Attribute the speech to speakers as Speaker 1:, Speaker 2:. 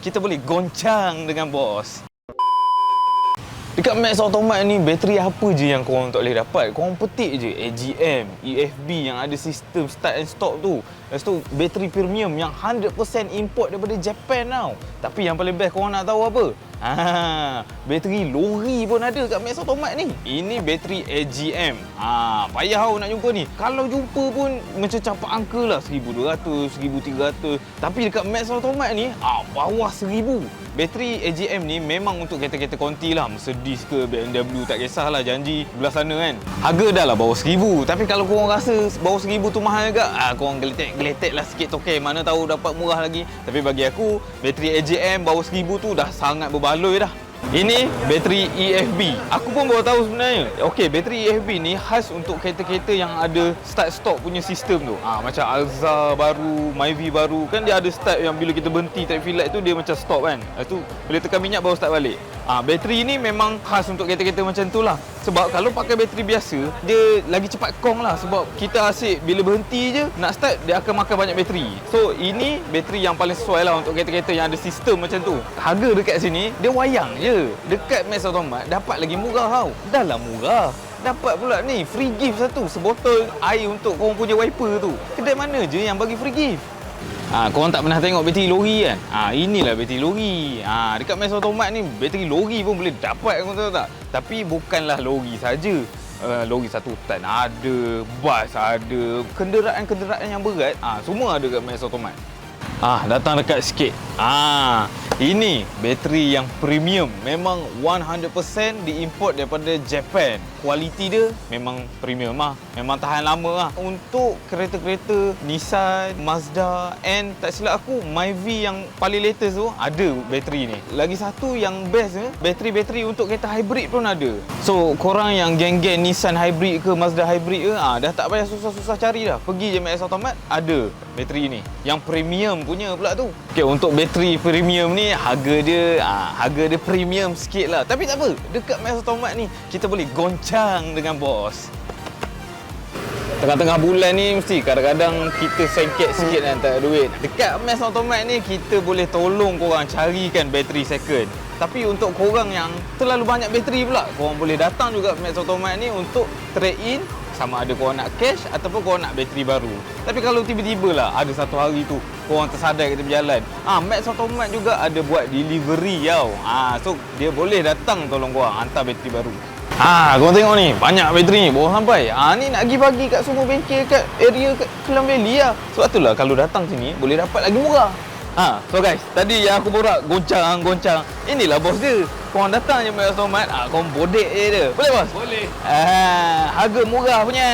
Speaker 1: kita boleh goncang dengan bos. Dekat Max Automat ni, bateri apa je yang korang tak boleh dapat? Korang petik je AGM, EFB yang ada sistem start and stop tu. Lepas tu, bateri premium yang 100% import daripada Japan tau. Tapi yang paling best korang nak tahu apa? Bateri lori pun ada kat Max Automat ni. Ini bateri AGM. Payah tau nak jumpa ni. Kalau jumpa pun macam capak angka lah 1,200, 1,300. Tapi dekat Max Automat ni, bawah 1,000. Bateri AGM ni memang untuk kereta-kereta konti lah. Mercedes ke BMW, tak kisahlah, janji belah sana kan. Harga dah lah bawah 1,000. Tapi kalau korang rasa bawah 1,000 tu mahal juga, korang geletek lah sikit token. Mana tahu dapat murah lagi. Tapi bagi aku, bateri AGM bawah 1,000 tu dah sangat berbaloi dah. Ini bateri EFB. Aku pun baru tahu sebenarnya. Okey, bateri EFB ni khas untuk kereta-kereta yang ada start stop punya sistem tu. Macam Alza baru, Myvi baru, kan dia ada start yang bila kita berhenti traffic light tu dia macam stop kan. Lepas tu boleh tekan minyak baru start balik. Bateri ni memang khas untuk kereta-kereta macam tu lah. Sebab kalau pakai bateri biasa, dia lagi cepat kong lah. Sebab kita asyik bila berhenti je nak start, dia akan makan banyak bateri. So ini bateri yang paling sesuai lah untuk kereta-kereta yang ada sistem macam tu. Harga dekat sini dia wayang je. Dekat Max Automat dapat lagi murah tau. Dah lah murah, dapat pula ni free gift satu, sebotol air untuk korang punya wiper tu. Kedai mana je yang bagi free gift? Korang tak pernah tengok bateri lori kan? Inilah bateri lori. Dekat Max Automat ni bateri lori pun boleh dapat, korang tahu tak? Tapi bukanlah lori saja. Lori satu tan ada, bas ada, kenderaan-kenderaan yang berat, semua ada kat Max Automat. Datang dekat sikit. Ini bateri yang premium. Memang 100% diimport daripada Japan. Kualiti dia memang premium lah. Memang tahan lama lah. Untuk kereta-kereta Nissan, Mazda and tak silap aku, Myvi yang paling latest tu ada bateri ni. Lagi satu yang best, bateri-bateri untuk kereta hybrid pun ada. So korang yang geng-geng Nissan hybrid ke Mazda hybrid ke, dah tak payah susah-susah cari dah. Pergi je Max Automat, ada bateri ni. Yang premium punya pula tu. Okay, untuk bateri premium ni harga dia premium sikit lah. Tapi tak apa, dekat Max Automat ni kita boleh goncang dengan bos. Tengah-tengah bulan ni mesti kadang-kadang kita sengket sikit dan tak ada duit. Dekat Max Automat ni kita boleh tolong korang carikan bateri second. Tapi untuk korang yang terlalu banyak bateri pula, korang boleh datang juga Max Automat ni untuk trade in, sama ada korang nak cash ataupun korang nak bateri baru. Tapi kalau tiba-tiba lah ada satu hari tu korang tersadar kat tepi jalan, Max Automat juga ada buat delivery tau. So dia boleh datang tolong korang hantar bateri baru. Korang tengok ni, banyak bateri ni bawa sampai. Ni nak pergi bagi kat semua bengkel kat area kat Klang Valley lah. Sebab itulah kalau datang sini boleh dapat lagi murah. So guys, tadi yang aku borak goncang. Inilah bos dia. Korang datang je Max Automat, korang bodek je dia. Boleh bos? Boleh. Harga murah punya.